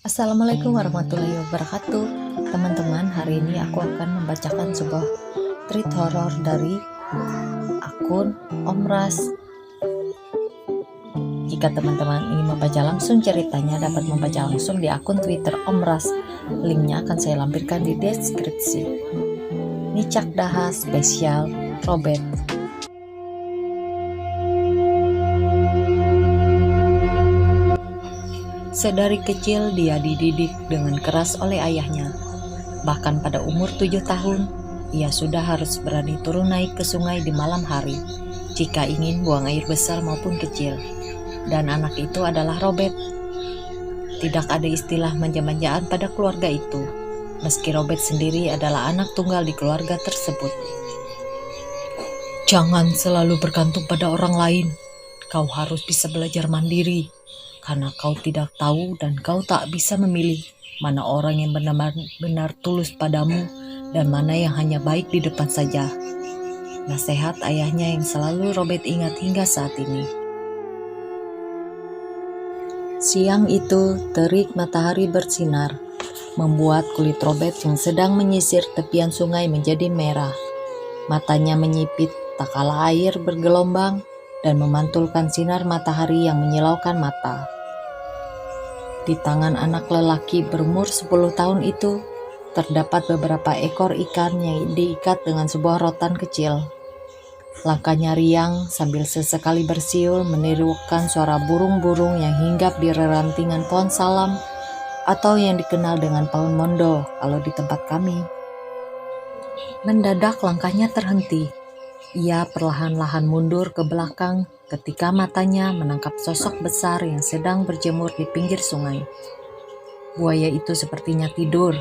Assalamualaikum warahmatullahi wabarakatuh. Teman-teman, hari ini aku akan membacakan sebuah treat horor dari akun Omras. Jika teman-teman ingin membaca langsung ceritanya, dapat membaca langsung di akun Twitter Omras. Linknya akan saya lampirkan di deskripsi. Nicak Daha spesial Robert. Sedari kecil dia dididik dengan keras oleh ayahnya. Bahkan pada umur 7 tahun, ia sudah harus berani turun naik ke sungai di malam hari jika ingin buang air besar maupun kecil. Dan anak itu adalah Robert. Tidak ada istilah manja-manjaan pada keluarga itu, meski Robert sendiri adalah anak tunggal di keluarga tersebut. Jangan selalu bergantung pada orang lain. Kau harus bisa belajar mandiri. Karena kau tidak tahu dan kau tak bisa memilih mana orang yang benar-benar tulus padamu dan mana yang hanya baik di depan saja. Nasihat ayahnya yang selalu Robert ingat hingga saat ini. Siang itu, terik matahari bersinar, membuat kulit Robert yang sedang menyisir tepian sungai menjadi merah. Matanya menyipit tak kalah air bergelombang dan memantulkan sinar matahari yang menyilaukan mata. Di tangan anak lelaki berumur 10 tahun itu, terdapat beberapa ekor ikan yang diikat dengan sebuah rotan kecil. Langkahnya riang sambil sesekali bersiul menirukan suara burung-burung yang hinggap di rerantingan pohon salam atau yang dikenal dengan pohon mondo kalau di tempat kami. Mendadak langkahnya terhenti. Ia perlahan-lahan mundur ke belakang ketika matanya menangkap sosok besar yang sedang berjemur di pinggir sungai. Buaya itu sepertinya tidur,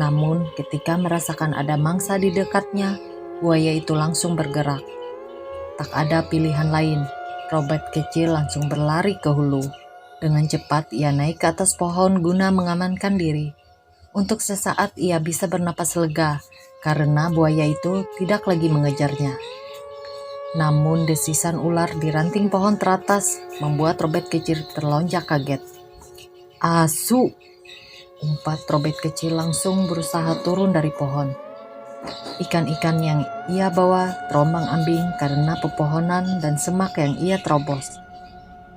namun ketika merasakan ada mangsa di dekatnya, buaya itu langsung bergerak. Tak ada pilihan lain, Robert kecil langsung berlari ke hulu. Dengan cepat ia naik ke atas pohon guna mengamankan diri. Untuk sesaat ia bisa bernapas lega karena buaya itu tidak lagi mengejarnya. Namun desisan ular di ranting pohon teratas membuat Robert kecil terlonjak kaget. Asu! Umpat Robert kecil langsung berusaha turun dari pohon. Ikan-ikan yang ia bawa terombang-ambing karena pepohonan dan semak yang ia terobos.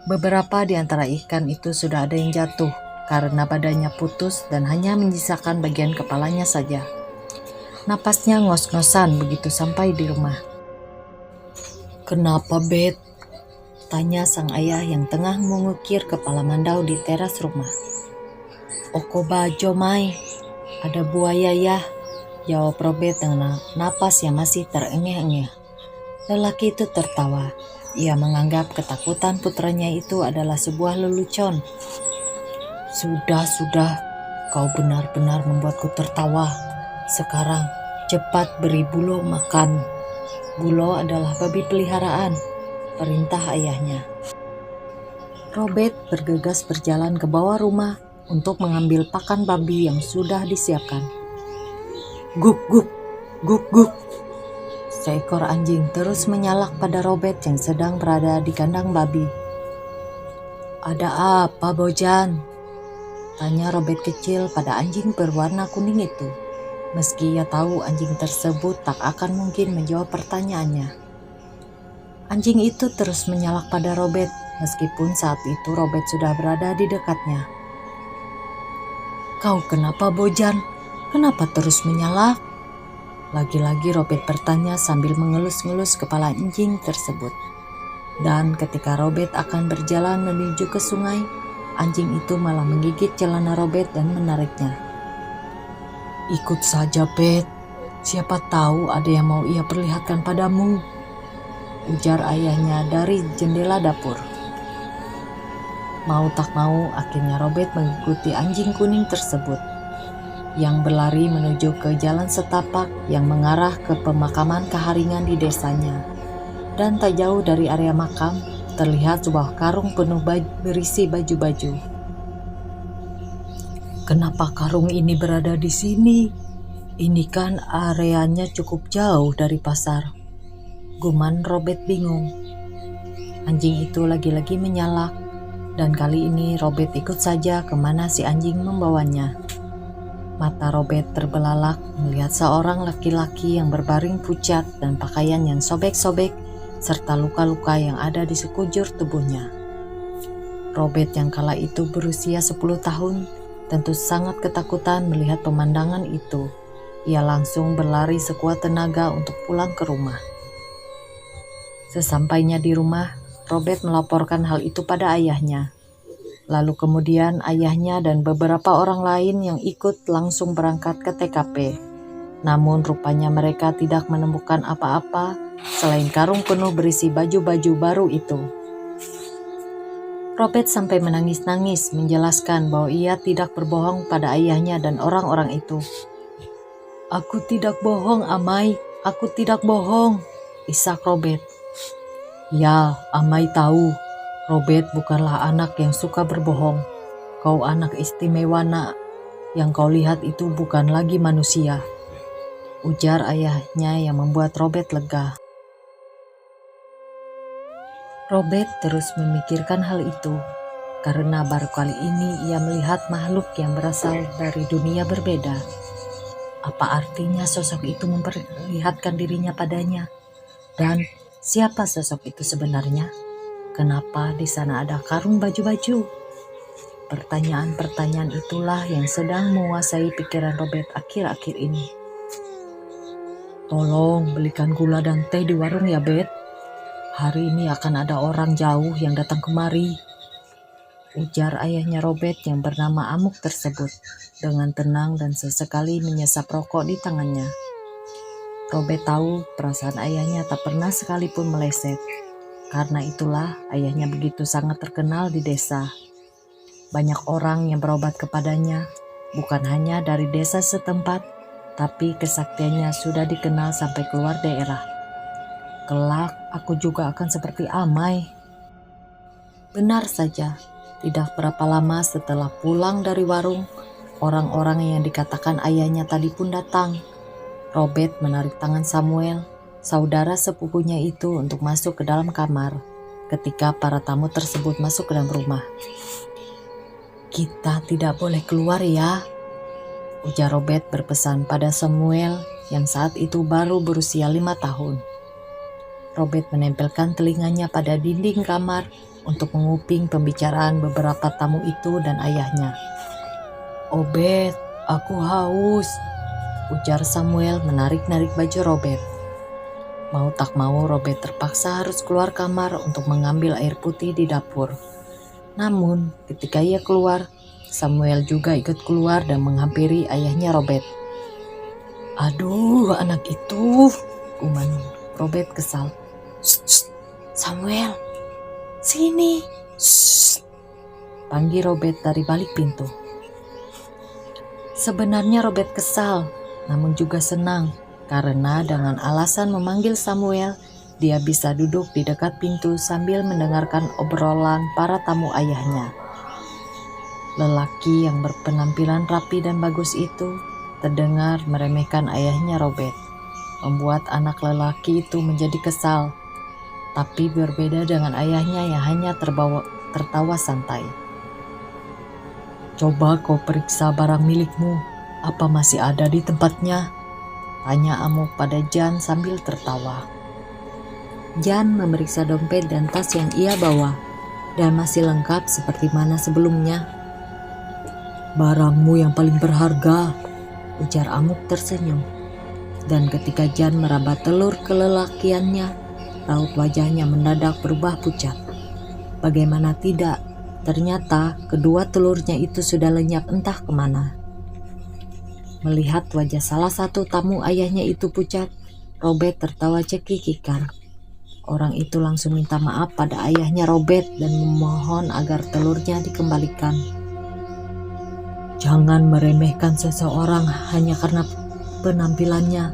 Beberapa di antara ikan itu sudah ada yang jatuh karena badannya putus dan hanya menyisakan bagian kepalanya saja. Napasnya ngos-ngosan begitu sampai di rumah. Kenapa, Bet? Tanya sang ayah yang tengah mengukir kepala mandau di teras rumah. Oko bajo, Mai. Ada buaya ya, jawab Robert dengan napas yang masih terengeh-engeh. Lelaki itu tertawa. Ia menganggap ketakutan putranya itu adalah sebuah lelucon. Sudah, kau benar-benar membuatku tertawa. Sekarang, cepat beri Bulo makan. Bulo adalah babi peliharaan, perintah ayahnya. Robert bergegas berjalan ke bawah rumah untuk mengambil pakan babi yang sudah disiapkan. Guk, guk, guk, guk. Seekor anjing terus menyalak pada Robert yang sedang berada di kandang babi. Ada apa, Bojan? Tanya Robert kecil pada anjing berwarna kuning itu. Meski ia tahu anjing tersebut tak akan mungkin menjawab pertanyaannya. Anjing itu terus menyalak pada Robert, meskipun saat itu Robert sudah berada di dekatnya. Kau kenapa, Bojan? Kenapa terus menyalak? Lagi-lagi Robert bertanya sambil mengelus-ngelus kepala anjing tersebut. Dan ketika Robert akan berjalan menuju ke sungai, anjing itu malah menggigit celana Robert dan menariknya. Ikut saja, Bet. Siapa tahu ada yang mau ia perlihatkan padamu, ujar ayahnya dari jendela dapur. Mau tak mau, akhirnya Robert mengikuti anjing kuning tersebut, yang berlari menuju ke jalan setapak yang mengarah ke pemakaman Keharingan di desanya. Dan tak jauh dari area makam, terlihat sebuah karung penuh berisi baju-baju. Kenapa karung ini berada di sini? Ini kan areanya cukup jauh dari pasar. Guman Robert bingung. Anjing itu lagi-lagi menyalak. Dan kali ini Robert ikut saja kemana si anjing membawanya. Mata Robert terbelalak melihat seorang laki-laki yang berbaring pucat dan pakaian yang sobek-sobek serta luka-luka yang ada di sekujur tubuhnya. Robert yang kala itu berusia 10 tahun tentu sangat ketakutan melihat pemandangan itu. Ia langsung berlari sekuat tenaga untuk pulang ke rumah. Sesampainya di rumah, Robert melaporkan hal itu pada ayahnya. Lalu kemudian ayahnya dan beberapa orang lain yang ikut langsung berangkat ke TKP. Namun rupanya mereka tidak menemukan apa-apa selain karung penuh berisi baju-baju baru itu. Robert sampai menangis-nangis menjelaskan bahwa ia tidak berbohong pada ayahnya dan orang-orang itu. "Aku tidak bohong, Amai. Aku tidak bohong," isak Robert. "Ya, Amai tahu. Robert bukanlah anak yang suka berbohong. Kau anak istimewa, nak. Yang kau lihat itu bukan lagi manusia," ujar ayahnya yang membuat Robert lega. Robert terus memikirkan hal itu, karena baru kali ini ia melihat makhluk yang berasal dari dunia berbeda. Apa artinya sosok itu memperlihatkan dirinya padanya? Dan siapa sosok itu sebenarnya? Kenapa di sana ada karung baju-baju? Pertanyaan-pertanyaan itulah yang sedang menguasai pikiran Robert akhir-akhir ini. "Tolong belikan gula dan teh di warung ya, Bet. Hari ini akan ada orang jauh yang datang kemari," ujar ayahnya Robert yang bernama Amuk tersebut dengan tenang dan sesekali menyesap rokok di tangannya. Robert tahu perasaan ayahnya tak pernah sekalipun meleset. Karena itulah ayahnya begitu sangat terkenal di desa. Banyak orang yang berobat kepadanya, bukan hanya dari desa setempat, tapi kesaktiannya sudah dikenal sampai keluar daerah. "Kelak aku juga akan seperti Amai." Benar saja, tidak berapa lama setelah pulang dari warung, orang-orang yang dikatakan ayahnya tadi pun datang. Robert menarik tangan Samuel, saudara sepupunya itu, untuk masuk ke dalam kamar ketika para tamu tersebut masuk ke dalam rumah. "Kita tidak boleh keluar ya," ujar Robert berpesan pada Samuel yang saat itu baru berusia 5 tahun. Robert menempelkan telinganya pada dinding kamar untuk menguping pembicaraan beberapa tamu itu dan ayahnya. "Obed, aku haus," ujar Samuel menarik-narik baju Robert. Mau tak mau Robert terpaksa harus keluar kamar untuk mengambil air putih di dapur. Namun ketika ia keluar, Samuel juga ikut keluar dan menghampiri ayahnya Robert. "Aduh, anak itu," gumam Robert kesal. "Shh, Samuel, sini," panggil Robert dari balik pintu. Sebenarnya Robert kesal, namun juga senang. Karena dengan alasan memanggil Samuel, dia bisa duduk di dekat pintu sambil mendengarkan obrolan para tamu ayahnya. Lelaki yang berpenampilan rapi dan bagus itu terdengar meremehkan ayahnya Robert, membuat anak lelaki itu menjadi kesal. Tapi berbeda dengan ayahnya yang hanya tertawa santai. "Coba kau periksa barang milikmu, apa masih ada di tempatnya?" tanya Amuk pada Jan sambil tertawa. Jan memeriksa dompet dan tas yang ia bawa, dan masih lengkap seperti mana sebelumnya. "Barangmu yang paling berharga," ujar Amuk tersenyum. Dan ketika Jan meraba telur kelelakiannya, raut wajahnya mendadak berubah pucat. Bagaimana tidak, ternyata kedua telurnya itu sudah lenyap entah kemana. Melihat wajah salah satu tamu ayahnya itu pucat, Robert tertawa cekikikan. Orang itu langsung minta maaf pada ayahnya Robert dan memohon agar telurnya dikembalikan. "Jangan meremehkan seseorang hanya karena penampilannya.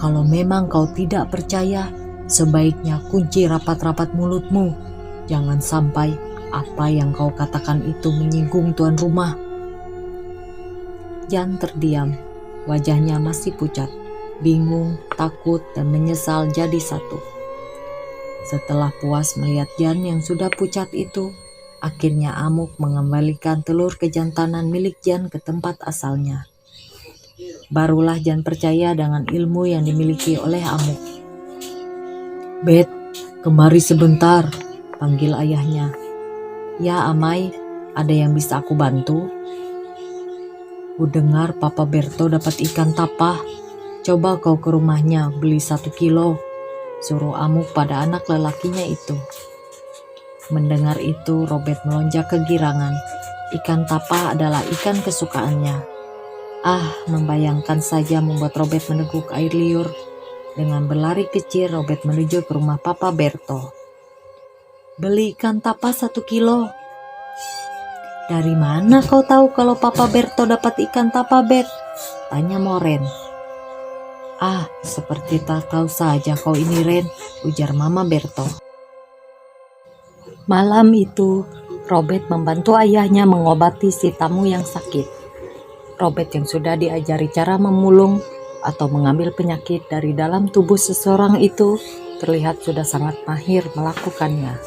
Kalau memang kau tidak percaya, sebaiknya kunci rapat-rapat mulutmu. Jangan sampai apa yang kau katakan itu menyinggung tuan rumah." Jan terdiam, wajahnya masih pucat, bingung, takut, dan menyesal jadi satu. Setelah puas melihat Jan yang sudah pucat itu, Akhirnya Amuk mengembalikan telur kejantanan milik Jan ke tempat asalnya. Barulah Jan percaya dengan ilmu yang dimiliki oleh Amuk. "Bet, kemari sebentar," panggil ayahnya. "Ya Amai, ada yang bisa aku bantu?" "Ku dengar Papa Berto dapat ikan tapah. Coba kau ke rumahnya beli 1 kilo, suruh Amuk pada anak lelakinya itu." Mendengar itu, Robert melonjak kegirangan. Ikan tapah adalah ikan kesukaannya. Membayangkan saja membuat Robert meneguk air liur. Dengan berlari kecil, Robert menuju ke rumah Papa Berto. "Beli ikan tapah 1 kilo. "Dari mana kau tahu kalau Papa Berto dapat ikan tapah, Bet?" tanya Moren. Seperti tak tahu saja kau ini, Ren," ujar Mama Berto. Malam itu, Robert membantu ayahnya mengobati si tamu yang sakit. Robert yang sudah diajari cara memulung atau mengambil penyakit dari dalam tubuh seseorang itu terlihat sudah sangat mahir melakukannya.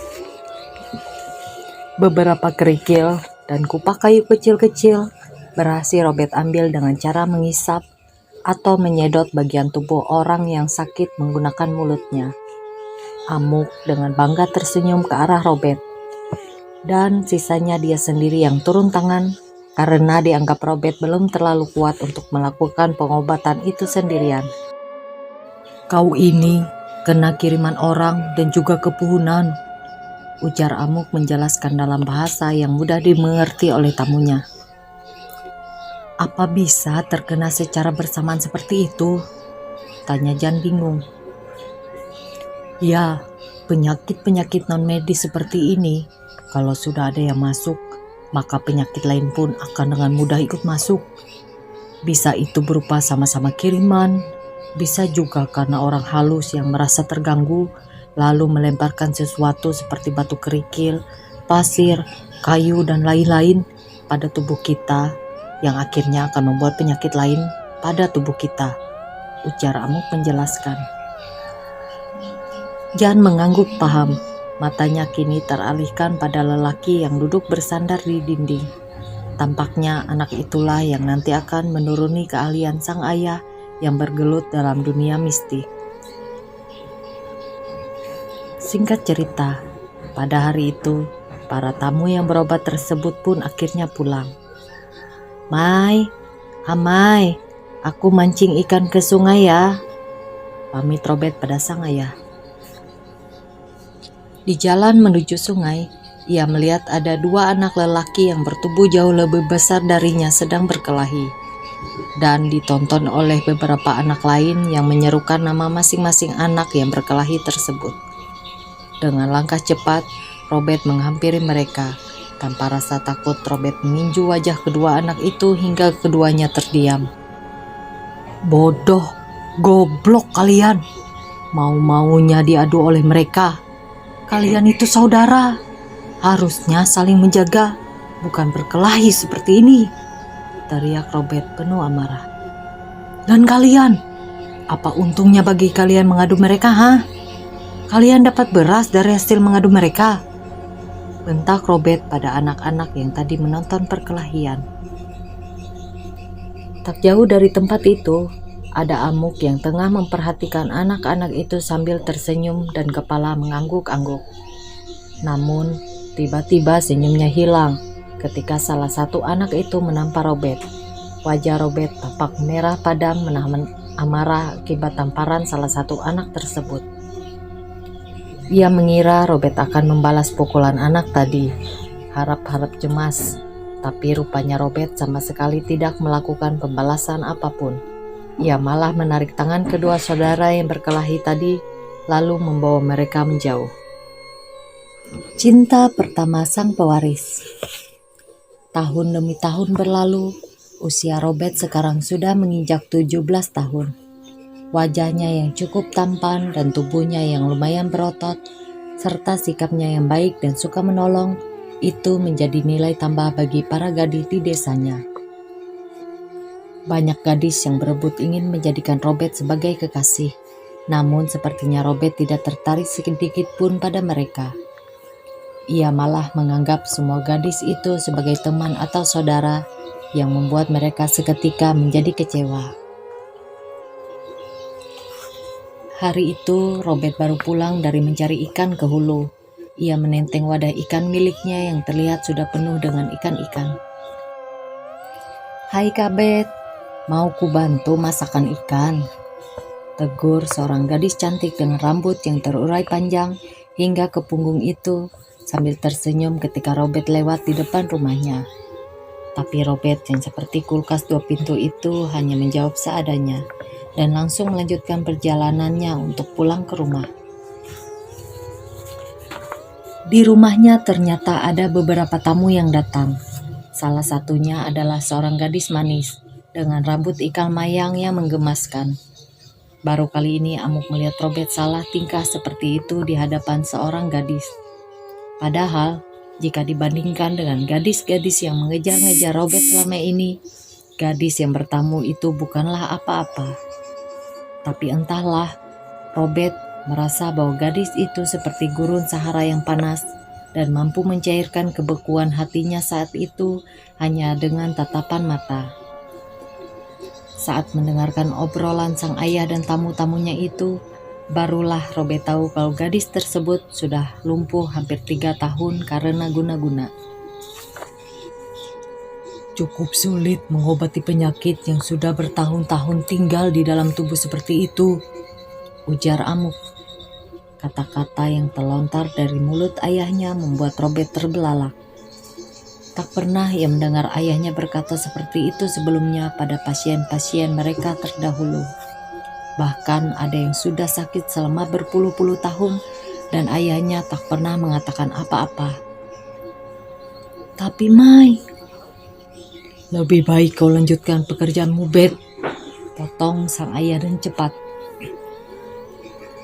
Beberapa kerikil dan kupak kayu kecil-kecil berhasil Robert ambil dengan cara mengisap atau menyedot bagian tubuh orang yang sakit menggunakan mulutnya. Amuk dengan bangga tersenyum ke arah Robert, dan sisanya dia sendiri yang turun tangan karena dianggap Robert belum terlalu kuat untuk melakukan pengobatan itu sendirian. "Kau ini kena kiriman orang dan juga kepuhunan," ujar Amuk menjelaskan dalam bahasa yang mudah dimengerti oleh tamunya. "Apa bisa terkena secara bersamaan seperti itu?" tanya Jan bingung. "Ya, penyakit-penyakit non-medis seperti ini, kalau sudah ada yang masuk, maka penyakit lain pun akan dengan mudah ikut masuk. Bisa itu berupa sama-sama kiriman, bisa juga karena orang halus yang merasa terganggu, lalu melemparkan sesuatu seperti batu kerikil, pasir, kayu, dan lain-lain pada tubuh kita, yang akhirnya akan membuat penyakit lain pada tubuh kita," ujar Amuk menjelaskan. Jan mengangguk paham. Matanya kini teralihkan pada lelaki yang duduk bersandar di dinding. Tampaknya anak itulah yang nanti akan menuruni keahlian sang ayah yang bergelut dalam dunia mistik. Singkat cerita, pada hari itu, para tamu yang berobat tersebut pun akhirnya pulang. "Mai, Amai, aku mancing ikan ke sungai ya," pamit Robert pada sang ayah. Di jalan menuju sungai, ia melihat ada 2 anak lelaki yang bertubuh jauh lebih besar darinya sedang berkelahi, dan ditonton oleh beberapa anak lain yang menyerukan nama masing-masing anak yang berkelahi tersebut. Dengan langkah cepat, Robert menghampiri mereka. Tanpa rasa takut, Robert menginju wajah kedua anak itu hingga keduanya terdiam. "Bodoh, goblok kalian, mau-maunya diadu oleh mereka. Kalian itu saudara, harusnya saling menjaga, bukan berkelahi seperti ini," teriak Robert penuh amarah. "Dan kalian, apa untungnya bagi kalian mengadu mereka, Kalian dapat beras dari hasil mengadu mereka?" bentak Robert pada anak-anak yang tadi menonton perkelahian. Tak jauh dari tempat itu, ada Amuk yang tengah memperhatikan anak-anak itu sambil tersenyum dan kepala mengangguk-angguk. Namun, tiba-tiba senyumnya hilang ketika salah satu anak itu menampar Robert. Wajah Robert tampak merah padam menahan amarah akibat tamparan salah satu anak tersebut. Ia mengira Robert akan membalas pukulan anak tadi, harap-harap cemas, tapi rupanya Robert sama sekali tidak melakukan pembalasan apapun. Ia malah menarik tangan kedua saudara yang berkelahi tadi, lalu membawa mereka menjauh. Cinta pertama sang pewaris. Tahun demi tahun berlalu, usia Robert sekarang sudah menginjak 17 tahun. Wajahnya yang cukup tampan dan tubuhnya yang lumayan berotot, serta sikapnya yang baik dan suka menolong, itu menjadi nilai tambah bagi para gadis di desanya. Banyak gadis yang berebut ingin menjadikan Robert sebagai kekasih, namun sepertinya Robert tidak tertarik sedikit pun pada mereka. Ia malah menganggap semua gadis itu sebagai teman atau saudara yang membuat mereka seketika menjadi kecewa. Hari itu Robert baru pulang dari mencari ikan ke hulu. Ia menenteng wadah ikan miliknya yang terlihat sudah penuh dengan ikan-ikan. "Hai Kak Bet, mau ku bantu masakan ikan?" tegur seorang gadis cantik dengan rambut yang terurai panjang hingga ke punggung itu sambil tersenyum ketika Robert lewat di depan rumahnya. Tapi Robert yang seperti kulkas 2 pintu itu hanya menjawab seadanya dan langsung melanjutkan perjalanannya untuk pulang ke rumah. Di rumahnya ternyata ada beberapa tamu yang datang. Salah satunya adalah seorang gadis manis dengan rambut ikan mayang yang menggemaskan. Baru kali ini Amuk melihat Robert salah tingkah seperti itu di hadapan seorang gadis. Padahal, jika dibandingkan dengan gadis-gadis yang mengejar-ngejar Robert selama ini, gadis yang bertamu itu bukanlah apa-apa. Tapi entahlah, Robert merasa bahwa gadis itu seperti gurun Sahara yang panas dan mampu mencairkan kebekuan hatinya saat itu hanya dengan tatapan mata. Saat mendengarkan obrolan sang ayah dan tamu-tamunya itu, barulah Robert tahu kalau gadis tersebut sudah lumpuh hampir 3 tahun karena guna-guna. "Cukup sulit mengobati penyakit yang sudah bertahun-tahun tinggal di dalam tubuh seperti itu," ujar Amuk. Kata-kata yang terlontar dari mulut ayahnya membuat Robert terbelalak. Tak pernah ia mendengar ayahnya berkata seperti itu sebelumnya pada pasien-pasien mereka terdahulu. Bahkan ada yang sudah sakit selama berpuluh-puluh tahun dan ayahnya tak pernah mengatakan apa-apa. "Tapi Mai, lebih baik kau lanjutkan pekerjaanmu, Bet," potong sang ayah dan cepat.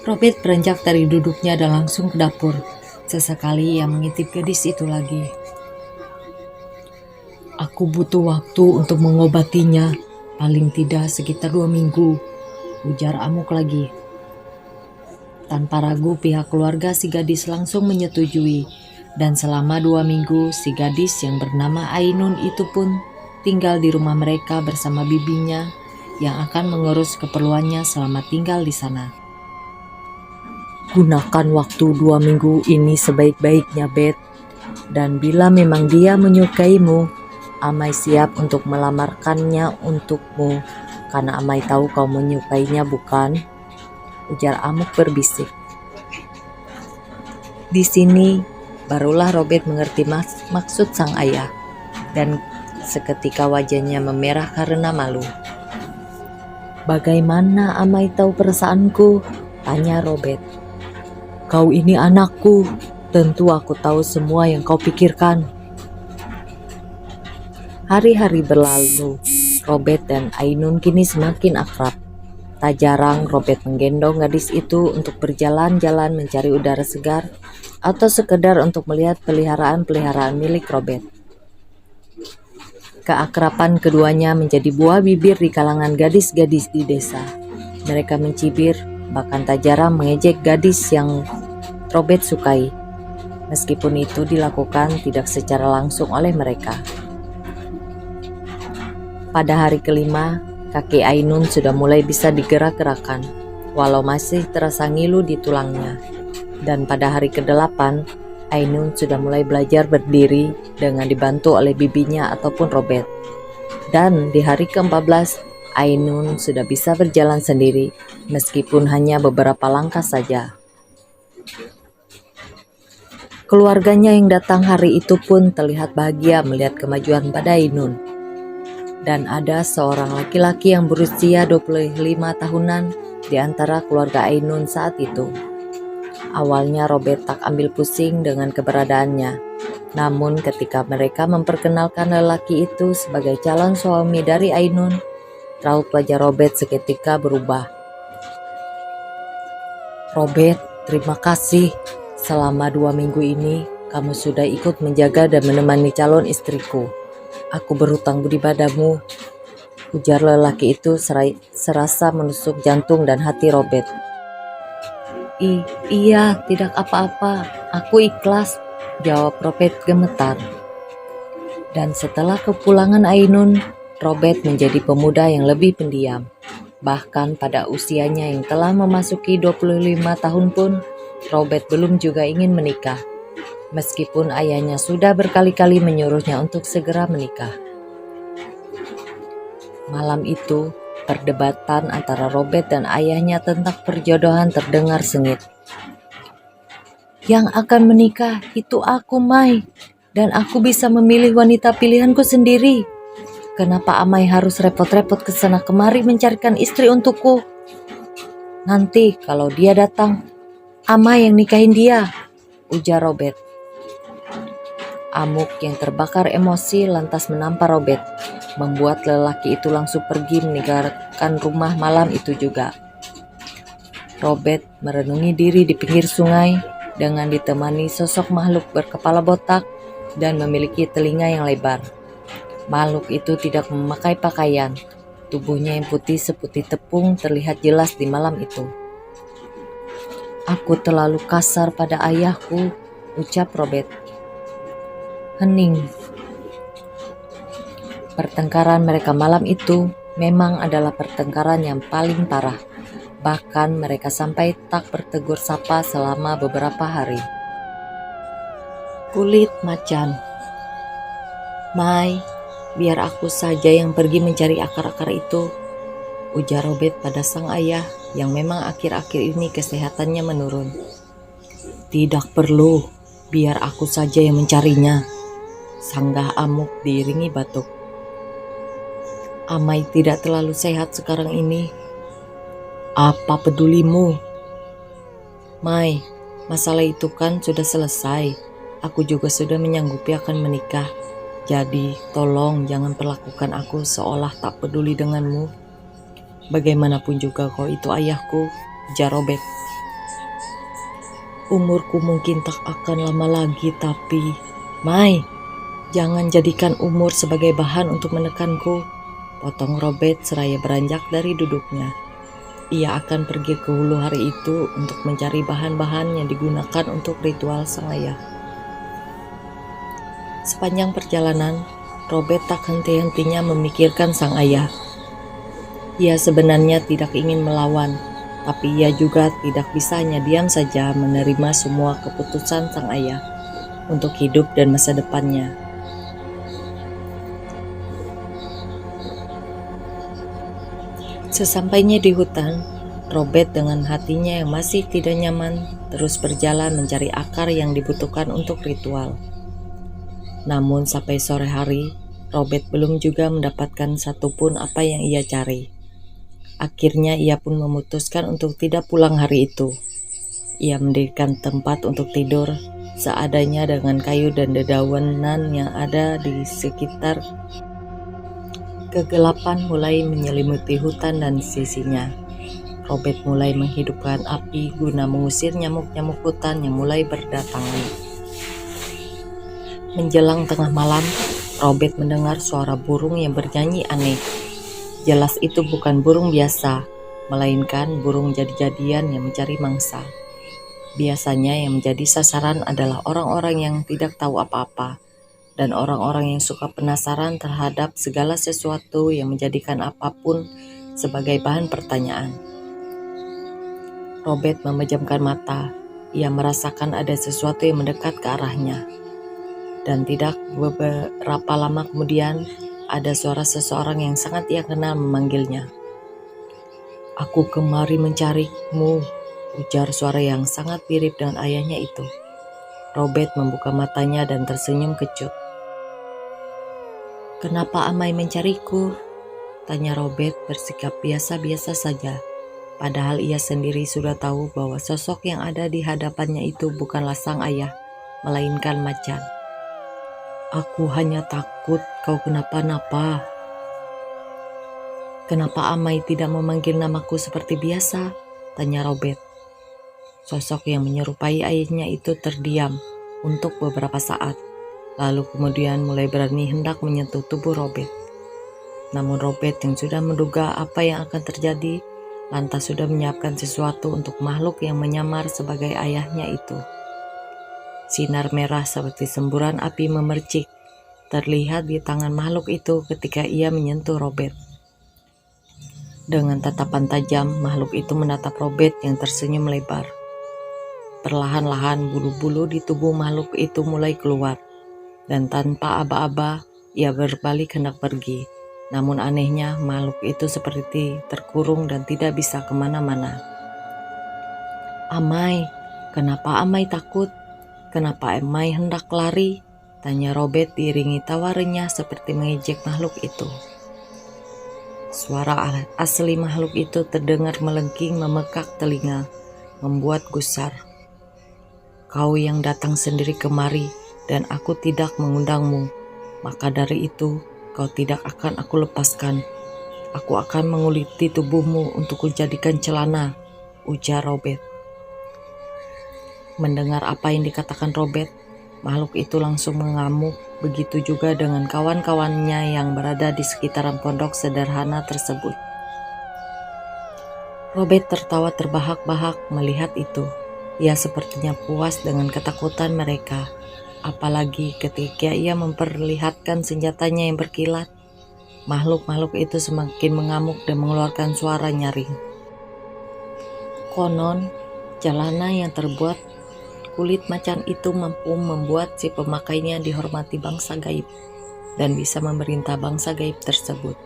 Robert beranjak dari duduknya dan langsung ke dapur. Sesekali ia mengintip gadis itu lagi. "Aku butuh waktu untuk mengobatinya, paling tidak sekitar 2 minggu, ujar Amuk lagi. Tanpa ragu pihak keluarga si gadis langsung menyetujui, dan selama 2 minggu si gadis yang bernama Ainun itu pun tinggal di rumah mereka bersama bibinya yang akan mengurus keperluannya selama tinggal di sana. "Gunakan waktu 2 minggu ini sebaik-baiknya, Bet. Dan bila memang dia menyukaimu, Amai siap untuk melamarkannya untukmu, karena Amai tahu kau menyukainya, bukan?" ujar Amuk berbisik. Di sini barulah Robert mengerti maksud sang ayah, dan seketika wajahnya memerah karena malu. "Bagaimana Amai tahu perasaanku?" tanya Robert. "Kau ini anakku, tentu aku tahu semua yang kau pikirkan." Hari-hari berlalu, Robert dan Ainun kini semakin akrab. Tak jarang Robert menggendong gadis itu untuk berjalan-jalan mencari udara segar atau sekedar untuk melihat peliharaan-peliharaan milik Robert. Keakraban keduanya menjadi buah bibir di kalangan gadis-gadis di desa. Mereka mencibir, bahkan tak jarang mengejek gadis yang Robert sukai, meskipun itu dilakukan tidak secara langsung oleh mereka. Pada hari kelima, kaki Ainun sudah mulai bisa digerak-gerakan, walau masih terasa ngilu di tulangnya. Dan pada hari ke-8, Ainun sudah mulai belajar berdiri dengan dibantu oleh bibinya ataupun Robert. Dan di hari ke-14, Ainun sudah bisa berjalan sendiri, meskipun hanya beberapa langkah saja. Keluarganya yang datang hari itu pun terlihat bahagia melihat kemajuan pada Ainun. Dan ada seorang laki-laki yang berusia 25 tahunan di antara keluarga Ainun saat itu. Awalnya Robert tak ambil pusing dengan keberadaannya. Namun ketika mereka memperkenalkan lelaki itu sebagai calon suami dari Ainun, raut wajah Robert seketika berubah. "Robert, terima kasih. Selama 2 minggu ini, kamu sudah ikut menjaga dan menemani calon istriku. Aku berhutang budi padamu," ujar lelaki itu serasa menusuk jantung dan hati Robert. Iya, tidak apa-apa. Aku ikhlas," jawab Robert gemetar. Dan setelah kepulangan Ainun, Robert menjadi pemuda yang lebih pendiam. Bahkan pada usianya yang telah memasuki 25 tahun pun, Robert belum juga ingin menikah. Meskipun ayahnya sudah berkali-kali menyuruhnya untuk segera menikah. Malam itu, perdebatan antara Robert dan ayahnya tentang perjodohan terdengar sengit. Yang akan menikah itu aku, Mai. Dan aku bisa memilih wanita pilihanku sendiri. Kenapa Amai harus repot-repot ke sana kemari mencarikan istri untukku? Nanti kalau dia datang, Amai yang nikahin dia, ujar Robert. Amuk yang terbakar emosi lantas menampar Robert, membuat lelaki itu langsung pergi meninggalkan rumah malam itu juga. Robert merenungi diri di pinggir sungai dengan ditemani sosok makhluk berkepala botak dan memiliki telinga yang lebar. Makhluk itu tidak memakai pakaian. Tubuhnya yang putih seputih tepung terlihat jelas di malam itu. Aku terlalu kasar pada ayahku, ucap Robert. Hening. Pertengkaran mereka malam itu memang adalah pertengkaran yang paling parah. Bahkan mereka sampai tak bertegur sapa selama beberapa hari. Kulit macan. Mai, biar aku saja yang pergi mencari akar-akar itu, ujar Robert pada sang ayah yang memang akhir-akhir ini kesehatannya menurun. Tidak perlu, biar aku saja yang mencarinya, sanggah Amuk diiringi batuk. Amai tidak terlalu sehat sekarang ini. Apa pedulimu? Mai, masalah itu kan sudah selesai. Aku juga sudah menyanggupi akan menikah. Jadi tolong jangan perlakukan aku seolah tak peduli denganmu. Bagaimanapun juga kau itu ayahku, ujar Robert. Umurku mungkin tak akan lama lagi tapi... Mai, jangan jadikan umur sebagai bahan untuk menekanku, potong Robert seraya beranjak dari duduknya. Ia akan pergi ke hulu hari itu untuk mencari bahan-bahan yang digunakan untuk ritual sang ayah. Sepanjang perjalanan, Robert tak henti-hentinya memikirkan sang ayah. Ia sebenarnya tidak ingin melawan, tapi ia juga tidak bisa hanya diam saja menerima semua keputusan sang ayah untuk hidup dan masa depannya. Sesampainya di hutan, Robert dengan hatinya yang masih tidak nyaman terus berjalan mencari akar yang dibutuhkan untuk ritual. Namun sampai sore hari, Robert belum juga mendapatkan satupun apa yang ia cari. Akhirnya ia pun memutuskan untuk tidak pulang hari itu. Ia mendirikan tempat untuk tidur seadanya dengan kayu dan dedaunan yang ada di sekitar. Kegelapan mulai menyelimuti hutan dan sisinya. Robert mulai menghidupkan api guna mengusir nyamuk-nyamuk hutan yang mulai berdatangan. Menjelang tengah malam, Robert mendengar suara burung yang bernyanyi aneh. Jelas itu bukan burung biasa, melainkan burung jadi-jadian yang mencari mangsa. Biasanya yang menjadi sasaran adalah orang-orang yang tidak tahu apa-apa, dan orang-orang yang suka penasaran terhadap segala sesuatu yang menjadikan apapun sebagai bahan pertanyaan. Robert memejamkan mata. Ia merasakan ada sesuatu yang mendekat ke arahnya. Dan tidak beberapa lama kemudian, ada suara seseorang yang sangat ia kenal memanggilnya. Aku kemari mencarimu, ujar suara yang sangat mirip dengan ayahnya itu. Robert membuka matanya dan tersenyum kecut. Kenapa Amai mencariku? Tanya Robert bersikap biasa-biasa saja. Padahal ia sendiri sudah tahu bahwa sosok yang ada di hadapannya itu bukanlah sang ayah, melainkan macan. Aku hanya takut kau kenapa-napa. Kenapa Amai tidak memanggil namaku seperti biasa? Tanya Robert. Sosok yang menyerupai ayahnya itu terdiam untuk beberapa saat, lalu kemudian mulai berani hendak menyentuh tubuh Robert. Namun Robert yang sudah menduga apa yang akan terjadi, lantas sudah menyiapkan sesuatu untuk makhluk yang menyamar sebagai ayahnya itu. Sinar merah seperti semburan api memercik terlihat di tangan makhluk itu ketika ia menyentuh Robert. Dengan tatapan tajam, makhluk itu menatap Robert yang tersenyum lebar. Perlahan-lahan bulu-bulu di tubuh makhluk itu mulai keluar, dan tanpa aba-aba ia berbalik hendak pergi. Namun anehnya makhluk itu seperti terkurung dan tidak bisa kemana-mana. "Amai, kenapa Amai takut? Kenapa Amai hendak lari?" tanya Robert diiringi tawa renyah seperti mengejek makhluk itu. Suara asli makhluk itu terdengar melengking memekak telinga, membuat gusar. "Kau yang datang sendiri kemari dan aku tidak mengundangmu, maka dari itu kau tidak akan aku lepaskan. Aku akan menguliti tubuhmu untuk kujadikan celana," ujar Robert. Mendengar apa yang dikatakan Robert, makhluk itu langsung mengamuk. Begitu juga dengan kawan-kawannya yang berada di sekitaran pondok sederhana tersebut. Robert tertawa terbahak-bahak melihat itu. Ia sepertinya puas dengan ketakutan mereka, apalagi ketika ia memperlihatkan senjatanya yang berkilat. Makhluk-makhluk itu semakin mengamuk dan mengeluarkan suara nyaring. Konon, celana yang terbuat kulit macan itu mampu membuat si pemakainya dihormati bangsa gaib dan bisa memerintah bangsa gaib tersebut.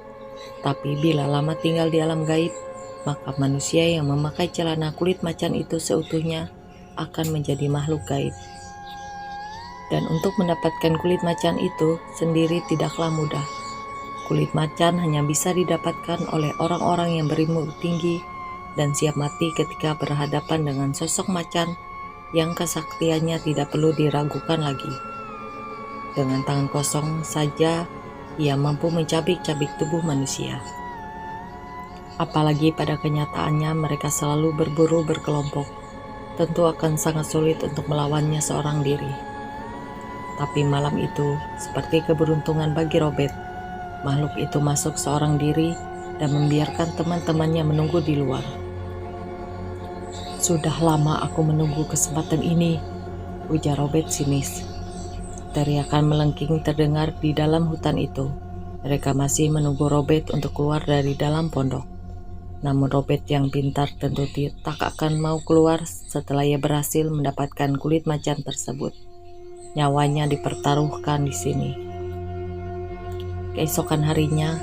Tapi bila lama tinggal di alam gaib, maka manusia yang memakai celana kulit macan itu seutuhnya akan menjadi makhluk gaib. Dan untuk mendapatkan kulit macan itu sendiri tidaklah mudah. Kulit macan hanya bisa didapatkan oleh orang-orang yang berilmu tinggi dan siap mati ketika berhadapan dengan sosok macan yang kesaktiannya tidak perlu diragukan lagi. Dengan tangan kosong saja ia mampu mencabik-cabik tubuh manusia. Apalagi pada kenyataannya mereka selalu berburu berkelompok, tentu akan sangat sulit untuk melawannya seorang diri. Tapi malam itu, seperti keberuntungan bagi Robert, makhluk itu masuk seorang diri dan membiarkan teman-temannya menunggu di luar. "Sudah lama aku menunggu kesempatan ini," ujar Robert sinis. Teriakan melengking terdengar di dalam hutan itu. Mereka masih menunggu Robert untuk keluar dari dalam pondok. Namun Robert yang pintar tentu tak akan mau keluar setelah ia berhasil mendapatkan kulit macan tersebut. Nyawanya dipertaruhkan di sini. Keesokan harinya,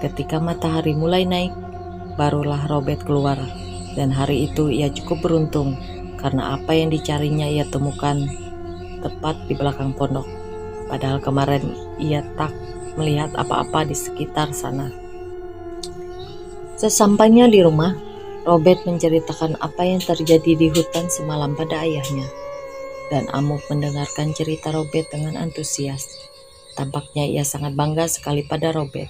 ketika matahari mulai naik, barulah Robert keluar. Dan hari itu ia cukup beruntung karena apa yang dicarinya ia temukan tepat di belakang pondok. Padahal kemarin ia tak melihat apa-apa di sekitar sana. Sesampainya di rumah, Robert menceritakan apa yang terjadi di hutan semalam pada ayahnya. Dan Amuk mendengarkan cerita Robert dengan antusias. Tampaknya ia sangat bangga sekali pada Robert.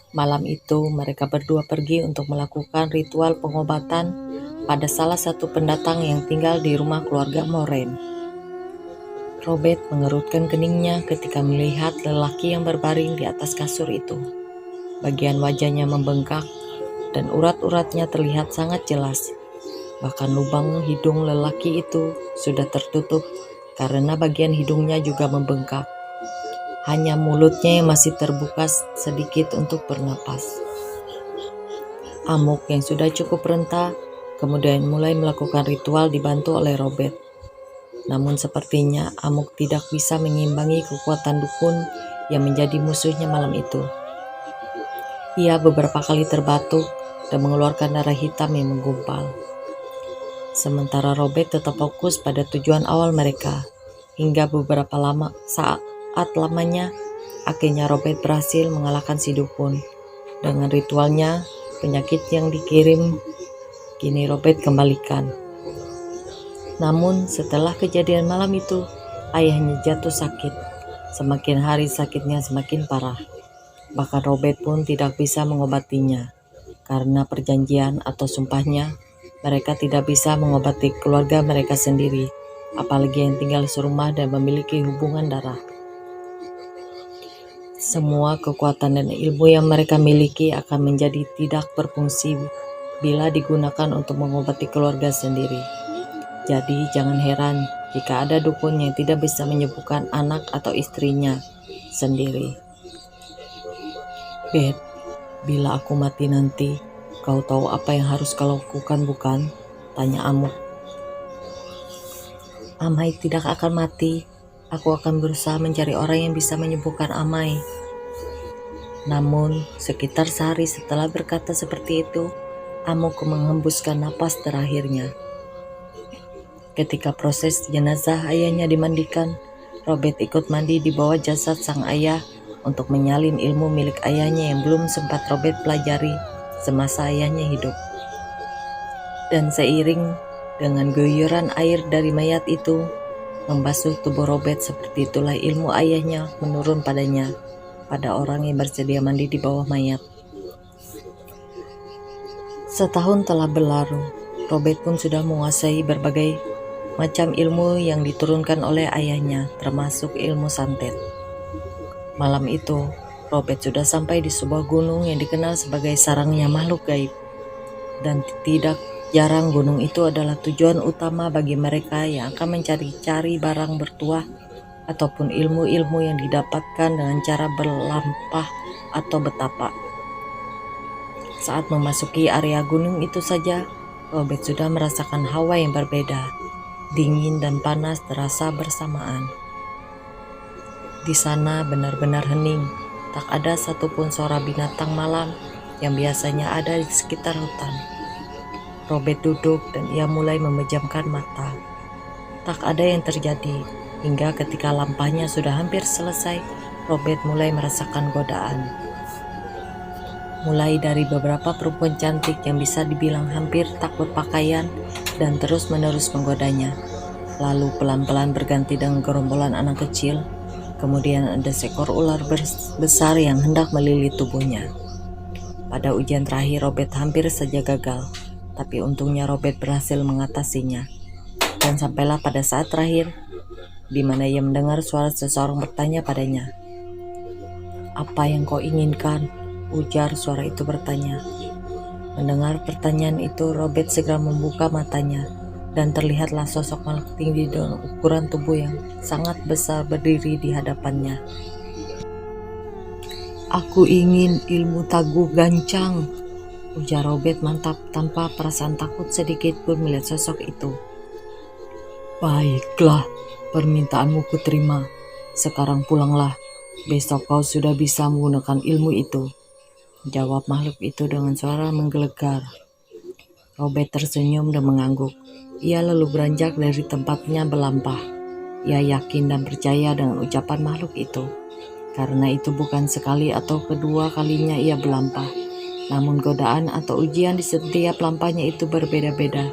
Malam itu mereka berdua pergi untuk melakukan ritual pengobatan pada salah satu pendatang yang tinggal di rumah keluarga Moraine. Robert mengerutkan keningnya ketika melihat lelaki yang berbaring di atas kasur itu. Bagian wajahnya membengkak dan urat-uratnya terlihat sangat jelas. Bahkan lubang hidung lelaki itu sudah tertutup karena bagian hidungnya juga membengkak. Hanya mulutnya yang masih terbuka sedikit untuk bernapas. Amuk yang sudah cukup renta kemudian mulai melakukan ritual dibantu oleh Robert. Namun sepertinya Amuk tidak bisa mengimbangi kekuatan dukun yang menjadi musuhnya malam itu. Ia beberapa kali terbatuk dan mengeluarkan darah hitam yang menggumpal. Sementara Robert tetap fokus pada tujuan awal mereka. Hingga beberapa saat lamanya, akhirnya Robert berhasil mengalahkan si dukun. Dengan ritualnya, penyakit yang dikirim kini Robert kembalikan. Namun setelah kejadian malam itu, ayahnya jatuh sakit. Semakin hari sakitnya semakin parah. Bahkan Robert pun tidak bisa mengobatinya. Karena perjanjian atau sumpahnya, mereka tidak bisa mengobati keluarga mereka sendiri, apalagi yang tinggal serumah dan memiliki hubungan darah. Semua kekuatan dan ilmu yang mereka miliki akan menjadi tidak berfungsi bila digunakan untuk mengobati keluarga sendiri. Jadi jangan heran jika ada dukun yang tidak bisa menyembuhkan anak atau istrinya sendiri. Bet, bila aku mati nanti, kau tahu apa yang harus kau lakukan bukan? Tanya Amuk. Amai tidak akan mati. Aku akan berusaha mencari orang yang bisa menyembuhkan Amai. Namun, sekitar sehari setelah berkata seperti itu, Amuk menghembuskan napas terakhirnya. Ketika proses jenazah ayahnya dimandikan, Robert ikut mandi di bawah jasad sang ayah untuk menyalin ilmu milik ayahnya yang belum sempat Robert pelajari semasa ayahnya hidup. Dan seiring dengan guyuran air dari mayat itu membasuh tubuh Robert, seperti itulah ilmu ayahnya menurun padanya, pada orang yang bersedia mandi di bawah mayat. Setahun telah berlalu, Robert pun sudah menguasai berbagai macam ilmu yang diturunkan oleh ayahnya, termasuk ilmu santet. Malam itu, Robert sudah sampai di sebuah gunung yang dikenal sebagai sarangnya makhluk gaib. Dan tidak jarang gunung itu adalah tujuan utama bagi mereka yang akan mencari-cari barang bertuah ataupun ilmu-ilmu yang didapatkan dengan cara berlampah atau betapa. Saat memasuki area gunung itu saja, Robert sudah merasakan hawa yang berbeda. Dingin dan panas terasa bersamaan. Di sana benar-benar hening, tak ada satupun suara binatang malam yang biasanya ada di sekitar hutan. Robert duduk dan ia mulai memejamkan mata. Tak ada yang terjadi, hingga ketika lampahnya sudah hampir selesai, Robert mulai merasakan godaan. Mulai dari beberapa perempuan cantik yang bisa dibilang hampir tak berpakaian dan terus-menerus menggodanya. Lalu pelan-pelan berganti dengan gerombolan anak kecil. Kemudian ada seekor ular besar yang hendak melilit tubuhnya. Pada ujian terakhir Robert hampir saja gagal, tapi untungnya Robert berhasil mengatasinya. Dan sampailah pada saat terakhir, di mana ia mendengar suara seseorang bertanya padanya. "Apa yang kau inginkan?" ujar suara itu bertanya. Mendengar pertanyaan itu, Robert segera membuka matanya. Dan terlihatlah sosok makhluk tinggi dengan ukuran tubuh yang sangat besar berdiri di hadapannya. "Aku ingin ilmu Taguh Gancang," ujar Robert mantap tanpa perasaan takut sedikit pun melihat sosok itu. "Baiklah, permintaanmu kuterima. Sekarang pulanglah. Besok kau sudah bisa menggunakan ilmu itu," jawab makhluk itu dengan suara menggelegar. Robert tersenyum dan mengangguk. Ia lalu beranjak dari tempatnya berlampah. Ia yakin dan percaya dengan ucapan makhluk itu. Karena itu bukan sekali atau kedua kalinya ia berlampah. Namun godaan atau ujian di setiap lampahnya itu berbeda-beda.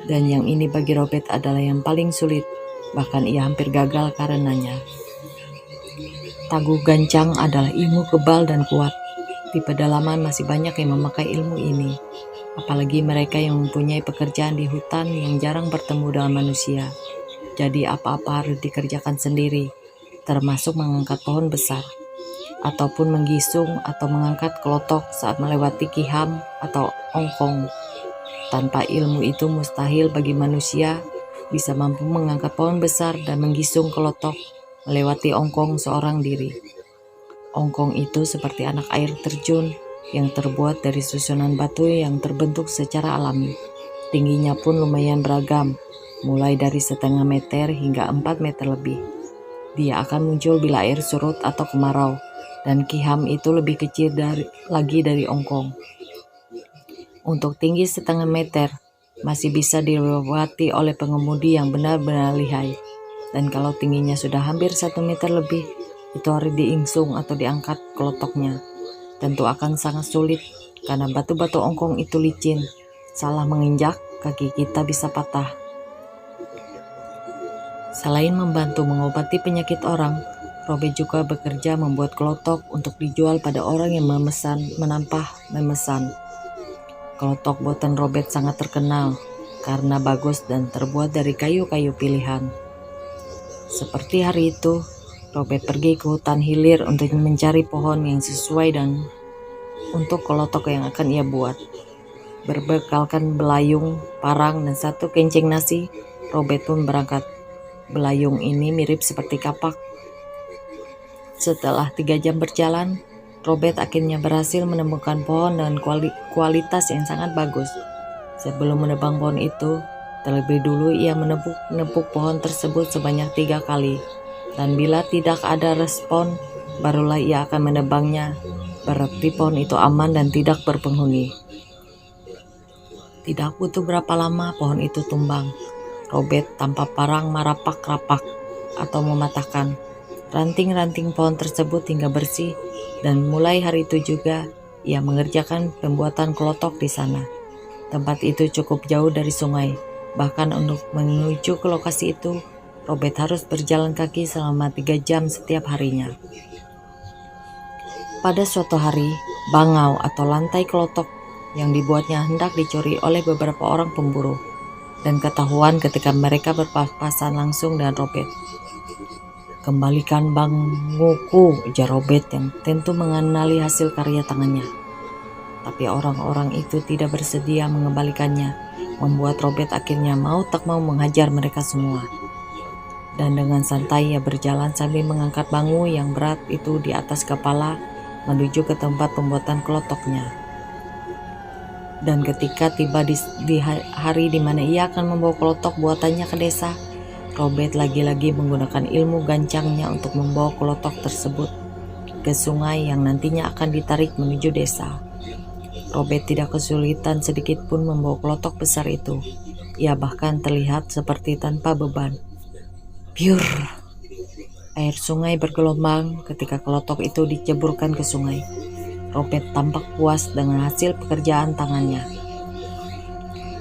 Dan yang ini bagi Robert adalah yang paling sulit. Bahkan ia hampir gagal karenanya. Taguh Gancang adalah ilmu kebal dan kuat. Di pedalaman masih banyak yang memakai ilmu ini. Apalagi mereka yang mempunyai pekerjaan di hutan yang jarang bertemu dengan manusia. Jadi apa-apa harus dikerjakan sendiri, termasuk mengangkat pohon besar, ataupun menggisung atau mengangkat kelotok saat melewati kiham atau ongkong. Tanpa ilmu itu mustahil bagi manusia bisa mampu mengangkat pohon besar dan menggisung kelotok melewati ongkong seorang diri. Ongkong itu seperti anak air terjun yang terbuat dari susunan batu yang terbentuk secara alami. Tingginya pun lumayan beragam, mulai dari setengah meter hingga 4 meter lebih. Dia akan muncul bila air surut atau kemarau, dan kiham itu lebih kecil lagi dari ongkong. Untuk tinggi setengah meter, masih bisa dilewati oleh pengemudi yang benar-benar lihai. Dan kalau tingginya sudah hampir 1 meter lebih, itu harus diingsung atau diangkat kelotoknya. Tentu akan sangat sulit karena batu-batu ongkong itu licin. Salah menginjak, kaki kita bisa patah. Selain membantu mengobati penyakit orang, Robert juga bekerja membuat kelotok untuk dijual pada orang yang memesan. Kelotok buatan Robert sangat terkenal karena bagus dan terbuat dari kayu-kayu pilihan. Seperti hari itu, Robert pergi ke hutan hilir untuk mencari pohon yang sesuai dan untuk kelotok yang akan ia buat. Berbekalkan belayung, parang, dan 1 kencing nasi, Robert pun berangkat. belayung ini mirip seperti kapak. Setelah 3 jam berjalan, Robert akhirnya berhasil menemukan pohon dengan kualitas yang sangat bagus. Sebelum menebang pohon itu, terlebih dulu ia menepuk pohon tersebut sebanyak 3 kali. Dan bila tidak ada respon, barulah ia akan menebangnya. Berarti pohon itu aman dan tidak berpenghuni. Tidak butuh berapa lama pohon itu tumbang. Robert tanpa parang merapak-rapak atau mematahkan ranting-ranting pohon tersebut hingga bersih, dan mulai hari itu juga ia mengerjakan pembuatan kelotok di sana. Tempat itu cukup jauh dari sungai. Bahkan untuk menuju ke lokasi itu, Robert harus berjalan kaki selama 3 jam setiap harinya. Pada suatu hari, bangau atau lantai kelotok yang dibuatnya hendak dicuri oleh beberapa orang pemburu, dan ketahuan ketika mereka berpapasan langsung dengan Robert. "Kembalikan banguku," ujar Robert yang tentu mengenali hasil karya tangannya. Tapi orang-orang itu tidak bersedia mengembalikannya, membuat Robert akhirnya mau tak mau menghajar mereka semua. Dan dengan santai ia berjalan sambil mengangkat bangu yang berat itu di atas kepala menuju ke tempat pembuatan kelotoknya. Dan ketika tiba di hari di mana ia akan membawa kelotok buatannya ke desa, Robert lagi-lagi menggunakan ilmu gancangnya untuk membawa kelotok tersebut ke sungai yang nantinya akan ditarik menuju desa. Robert tidak kesulitan sedikit pun membawa kelotok besar itu. Ia bahkan terlihat seperti tanpa beban. Piur! Air sungai bergelombang ketika kelotok itu diceburkan ke sungai. Robert tampak puas dengan hasil pekerjaan tangannya.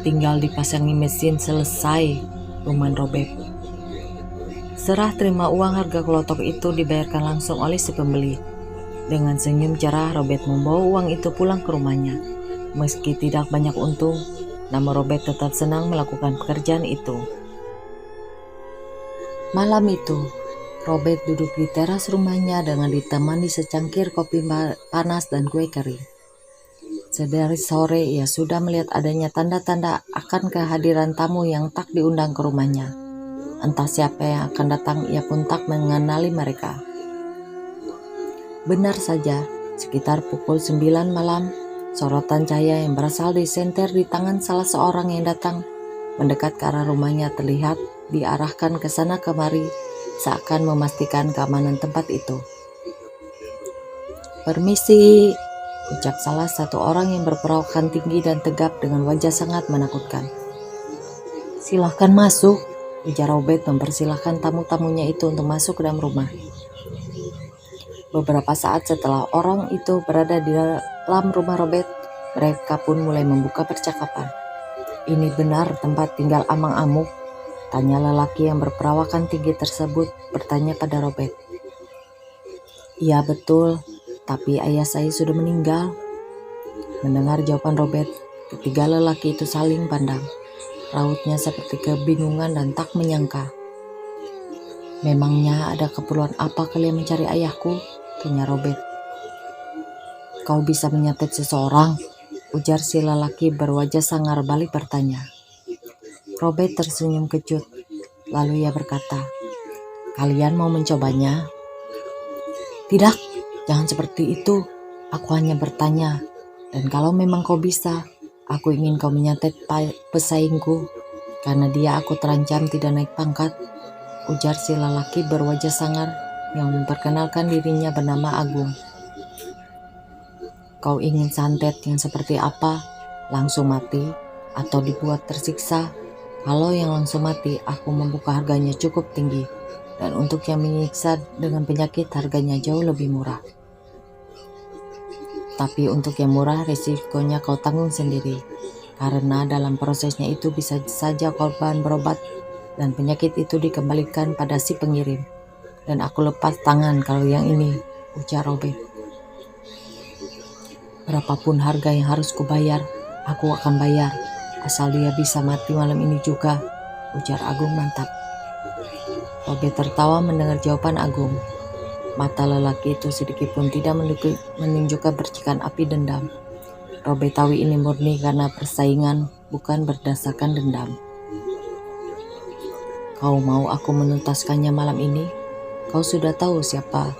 "Tinggal dipasangi mesin, selesai," gumam Robert. Serah terima uang harga kelotok itu dibayarkan langsung oleh si pembeli. Dengan senyum cerah, Robert membawa uang itu pulang ke rumahnya. Meski tidak banyak untung, namun Robert tetap senang melakukan pekerjaan itu. Malam itu, Robert duduk di teras rumahnya dengan ditemani secangkir kopi panas dan kue kering. Sedari sore ia sudah melihat adanya tanda-tanda akan kehadiran tamu yang tak diundang ke rumahnya. Entah siapa yang akan datang, ia pun tak mengenali mereka. Benar saja, sekitar pukul 9 malam, sorotan cahaya yang berasal dari senter di tangan salah seorang yang datang mendekat ke arah rumahnya terlihat diarahkan ke sana kemari, seakan memastikan keamanan tempat itu. "Permisi," ucap salah satu orang yang berperawakan tinggi dan tegap dengan wajah sangat menakutkan. "Silahkan masuk," ujar Robert mempersilahkan tamu-tamunya itu untuk masuk ke dalam rumah. Beberapa saat setelah orang itu berada di dalam rumah Robert, mereka pun mulai membuka percakapan. "Ini benar tempat tinggal Amang Amuk?" tanya lelaki yang berperawakan tinggi tersebut bertanya pada Robert. "Iya betul, tapi ayah saya sudah meninggal." Mendengar jawaban Robert, ketiga lelaki itu saling pandang. Rautnya seperti kebingungan dan tak menyangka. "Memangnya ada keperluan apa kalian mencari ayahku?" tanya Robert. "Kau bisa menyatet seseorang?" ujar si lelaki berwajah sangar balik bertanya. Robert tersenyum kecut, lalu ia berkata, "Kalian mau mencobanya?" "Tidak, jangan seperti itu. Aku hanya bertanya. Dan kalau memang kau bisa, aku ingin kau menyatet pesaingku, karena dia aku terancam tidak naik pangkat," ujar si lelaki berwajah sangar yang memperkenalkan dirinya bernama Agung. "Kau ingin santet yang seperti apa? Langsung mati atau dibuat tersiksa? Kalau yang langsung mati, aku membuka harganya cukup tinggi, dan untuk yang menyiksa dengan penyakit harganya jauh lebih murah. Tapi untuk yang murah risikonya kau tanggung sendiri, karena dalam prosesnya itu bisa saja korban berobat dan penyakit itu dikembalikan pada si pengirim. Dan aku lepas tangan kalau yang ini," ujar Robert. "Berapapun harga yang harus kubayar, aku akan bayar, asal dia bisa mati malam ini juga," ujar Agung mantap. Robert tertawa mendengar jawaban Agung. Mata lelaki itu sedikit pun tidak menunjukkan percikan api dendam. Robert tahu ini murni karena persaingan, bukan berdasarkan dendam. Kau mau aku menuntaskannya malam ini? Kau sudah tahu siapa?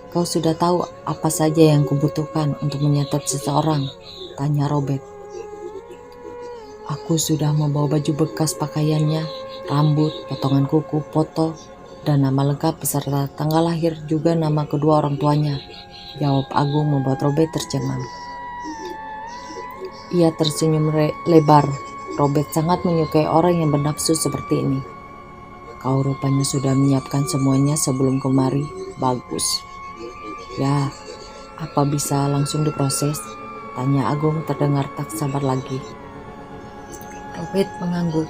Kau sudah tahu apa saja yang kubutuhkan untuk menyatet seseorang? Tanya Robert. Aku sudah membawa baju bekas pakaiannya, rambut, potongan kuku, foto, dan nama lengkap beserta tanggal lahir juga nama kedua orang tuanya. Jawab Agung membuat Robert tercengang. Ia tersenyum lebar. Robert sangat menyukai orang yang bernafsu seperti ini. Kau rupanya sudah menyiapkan semuanya sebelum kemari. Bagus. Ya, apa bisa langsung diproses? Tanya Agung terdengar tak sabar lagi. Robert mengangguk.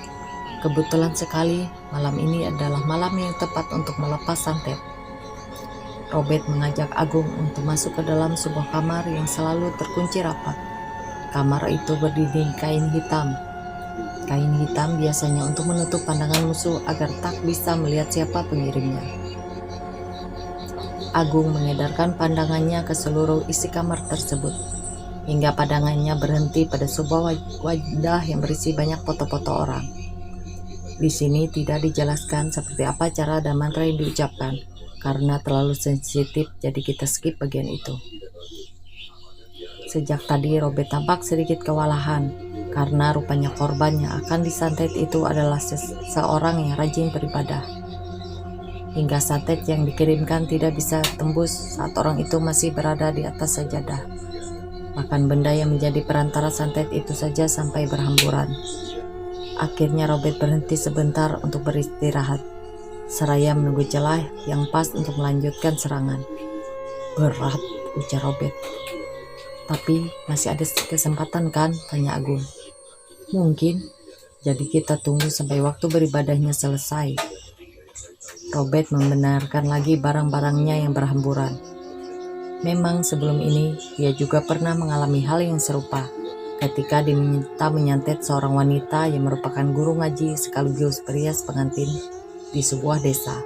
Kebetulan sekali malam ini adalah malam yang tepat untuk melepas santet. Robert mengajak Agung untuk masuk ke dalam sebuah kamar yang selalu terkunci rapat. Kamar itu berdinding kain hitam. Kain hitam biasanya untuk menutup pandangan musuh agar tak bisa melihat siapa pengirimnya. Agung mengedarkan pandangannya ke seluruh isi kamar tersebut, hingga pandangannya berhenti pada sebuah wadah yang berisi banyak foto-foto orang. Di sini tidak dijelaskan seperti apa cara dan mantra yang diucapkan, karena terlalu sensitif, jadi kita skip bagian itu. Sejak tadi Robert tampak sedikit kewalahan, karena rupanya korban yang akan disantet itu adalah seorang yang rajin beribadah. Hingga santet yang dikirimkan tidak bisa tembus saat orang itu masih berada di atas sajadah. Bahkan benda yang menjadi perantara santet itu saja sampai berhamburan. Akhirnya Robert berhenti sebentar untuk beristirahat, seraya menunggu celah yang pas untuk melanjutkan serangan. Berat, ujar Robert. Tapi masih ada kesempatan kan? Tanya Agung. Mungkin, jadi kita tunggu sampai waktu beribadahnya selesai. Robert membenarkan lagi barang-barangnya yang berhamburan. Memang sebelum ini, dia juga pernah mengalami hal yang serupa ketika diminta menyantet seorang wanita yang merupakan guru ngaji sekaligus perias pengantin di sebuah desa.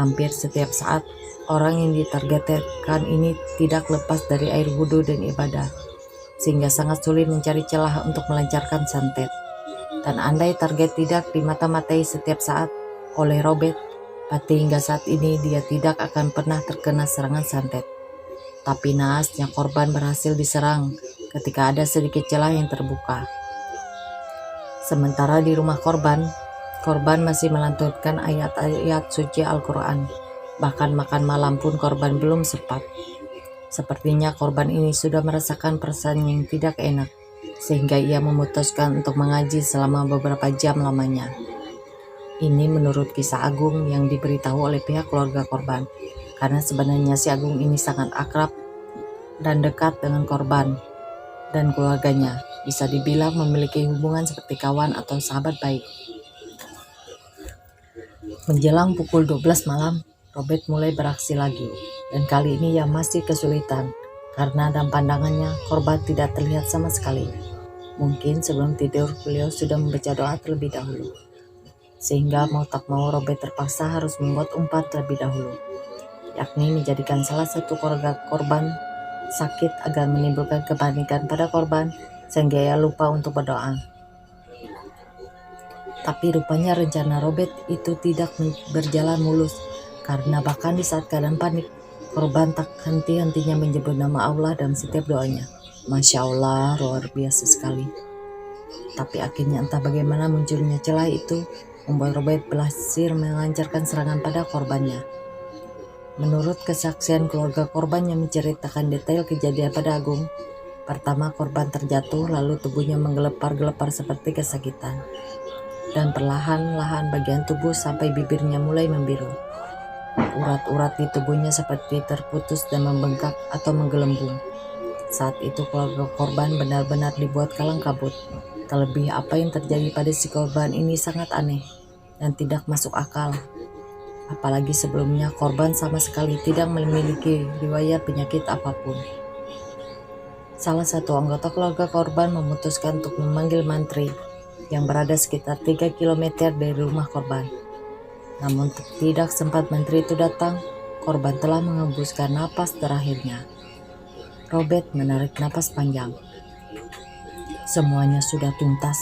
Hampir setiap saat, orang yang ditargetkan ini tidak lepas dari air wudhu dan ibadah, sehingga sangat sulit mencari celah untuk melancarkan santet. Dan andai target tidak dimata-matai setiap saat oleh Robert, pasti hingga saat ini dia tidak akan pernah terkena serangan santet. Tapi naasnya korban berhasil diserang ketika ada sedikit celah yang terbuka. Sementara di rumah korban masih melantunkan ayat-ayat suci Al-Quran. Bahkan makan malam pun korban belum sempat. Sepertinya korban ini sudah merasakan perasaan yang tidak enak, sehingga ia memutuskan untuk mengaji selama beberapa jam lamanya. Ini menurut kisah Agung yang diberitahu oleh pihak keluarga korban, karena sebenarnya si Agung ini sangat akrab dan dekat dengan korban dan keluarganya, bisa dibilang memiliki hubungan seperti kawan atau sahabat baik. Menjelang pukul 12 malam, Robert mulai beraksi lagi, dan kali ini ia masih kesulitan, karena dalam pandangannya korban tidak terlihat sama sekali. Mungkin sebelum tidur beliau sudah membaca doa terlebih dahulu, sehingga mau tak mau Robert terpaksa harus membuat umpan terlebih dahulu, yakni menjadikan salah satu keluarga korban sakit agar menimbulkan kepanikan pada korban, sehingga ia lupa untuk berdoa. Tapi rupanya rencana Robert itu tidak berjalan mulus, karena bahkan di saat keadaan panik, korban tak henti-hentinya menyebut nama Allah dalam setiap doanya. Masya Allah, luar biasa sekali. Tapi akhirnya entah bagaimana munculnya celah itu membuat Robert berhasil melancarkan serangan pada korbannya. Menurut kesaksian keluarga korban yang menceritakan detail kejadian pada Agung, pertama korban terjatuh lalu tubuhnya menggelepar-gelepar seperti kesakitan. Dan perlahan-lahan bagian tubuh sampai bibirnya mulai membiru. Urat-urat di tubuhnya seperti terputus dan membengkak atau menggelembung. Saat itu keluarga korban benar-benar dibuat kalang kabut. Terlebih apa yang terjadi pada si korban ini sangat aneh dan tidak masuk akal. Apalagi sebelumnya korban sama sekali tidak memiliki riwayat penyakit apapun. Salah satu anggota keluarga korban memutuskan untuk memanggil mantri yang berada sekitar 3 km dari rumah korban. Namun tidak sempat mantri itu datang, korban telah mengembuskan napas terakhirnya. Robert menarik napas panjang. Semuanya sudah tuntas,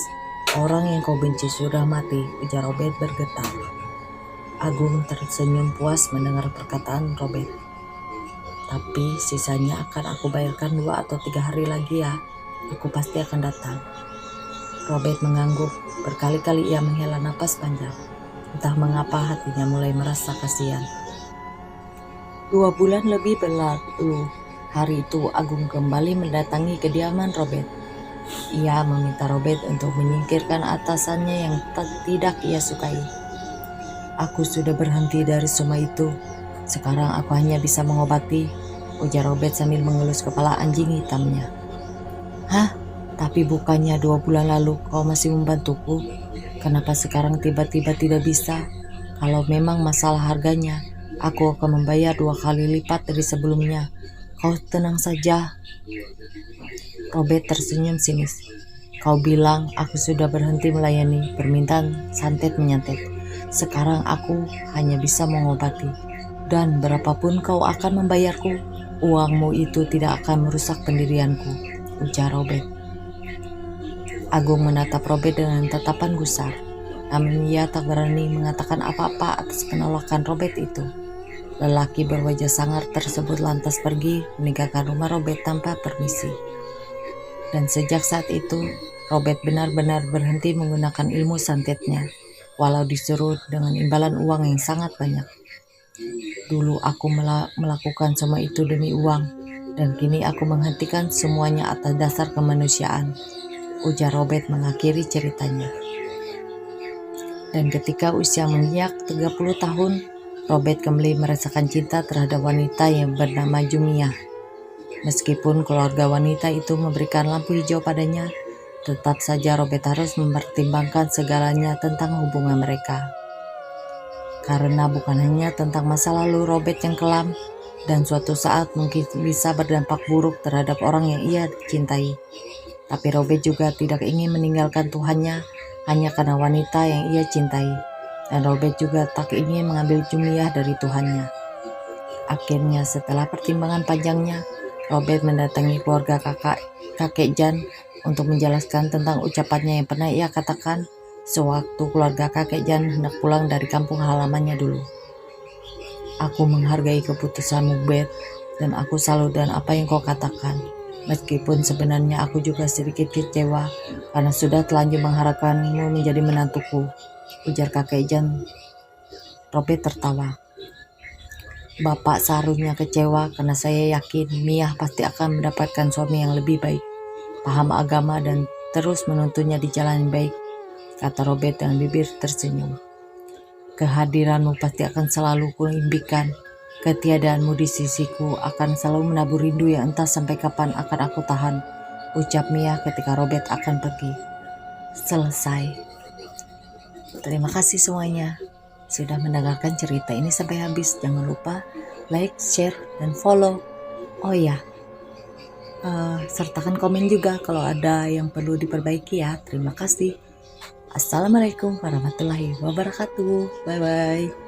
Orang yang kau benci sudah mati, ujar Robert bergetar. Agung tersenyum puas mendengar perkataan Robert. Tapi sisanya akan aku bayarkan 2 atau 3 hari lagi ya. Aku pasti akan datang. Robert mengangguk. Berkali-kali ia menghela napas panjang. Entah mengapa hatinya mulai merasa kasihan. 2 bulan lebih berlalu. Hari itu Agung kembali mendatangi kediaman Robert. Ia meminta Robert untuk menyingkirkan atasannya yang tidak ia sukai. Aku sudah berhenti dari semua itu. Sekarang aku hanya bisa mengobati, ujar Robert sambil mengelus kepala anjing hitamnya. Hah? Tapi bukannya 2 bulan lalu kau masih membantuku? Kenapa sekarang tiba-tiba tidak bisa? Kalau memang masalah harganya, aku akan membayar 2 kali lipat dari sebelumnya. Kau tenang saja. Robert tersenyum sinis. Kau bilang aku sudah berhenti melayani permintaan santet menyantet. Sekarang aku hanya bisa mengobati. Dan berapapun kau akan membayarku, uangmu itu tidak akan merusak pendirianku, ujar Robert. Agung menatap Robert dengan tatapan gusar. Namun ia tak berani mengatakan apa-apa atas penolakan Robert itu. Lelaki berwajah sangar tersebut lantas pergi meninggalkan rumah Robert tanpa permisi. Dan sejak saat itu, Robert benar-benar berhenti menggunakan ilmu santetnya, walau disuruh dengan imbalan uang yang sangat banyak. Dulu aku melakukan semua itu demi uang, dan kini aku menghentikan semuanya atas dasar kemanusiaan, ujar Robert mengakhiri ceritanya. Dan ketika usia menginjak 30 tahun, Robert kembali merasakan cinta terhadap wanita yang bernama Jumia. Meskipun keluarga wanita itu memberikan lampu hijau padanya, tetap saja Robert harus mempertimbangkan segalanya tentang hubungan mereka. Karena bukan hanya tentang masa lalu Robert yang kelam, dan suatu saat mungkin bisa berdampak buruk terhadap orang yang ia cintai. Tapi Robert juga tidak ingin meninggalkan Tuhannya hanya karena wanita yang ia cintai. Dan Robert juga tak ingin mengambil Jumiyah dari Tuhannya. Akhirnya setelah pertimbangan panjangnya, Robert mendatangi keluarga kakek Jan untuk menjelaskan tentang ucapannya yang pernah ia katakan sewaktu keluarga kakek Jan hendak pulang dari kampung halamannya dulu. Aku menghargai keputusanmu, Beth, dan aku salut dengan apa yang kau katakan. Meskipun sebenarnya aku juga sedikit kecewa karena sudah telanjur mengharapkanmu menjadi menantuku, ujar kakek Jan. Robert tertawa. Bapak seharusnya kecewa karena saya yakin Mia pasti akan mendapatkan suami yang lebih baik, paham agama dan terus menuntunnya di jalan yang baik, kata Robert dengan bibir tersenyum. Kehadiranmu pasti akan selalu kuimpikan. Ketiadaanmu di sisiku akan selalu menabur rindu yang entah sampai kapan akan aku tahan, ucap Mia ketika Robert akan pergi. Selesai. Terima kasih semuanya sudah mendengarkan cerita ini sampai habis. Jangan lupa like, share, dan follow. Oh ya, sertakan komen juga kalau ada yang perlu diperbaiki ya. Terima kasih. Assalamualaikum warahmatullahi wabarakatuh. Bye bye.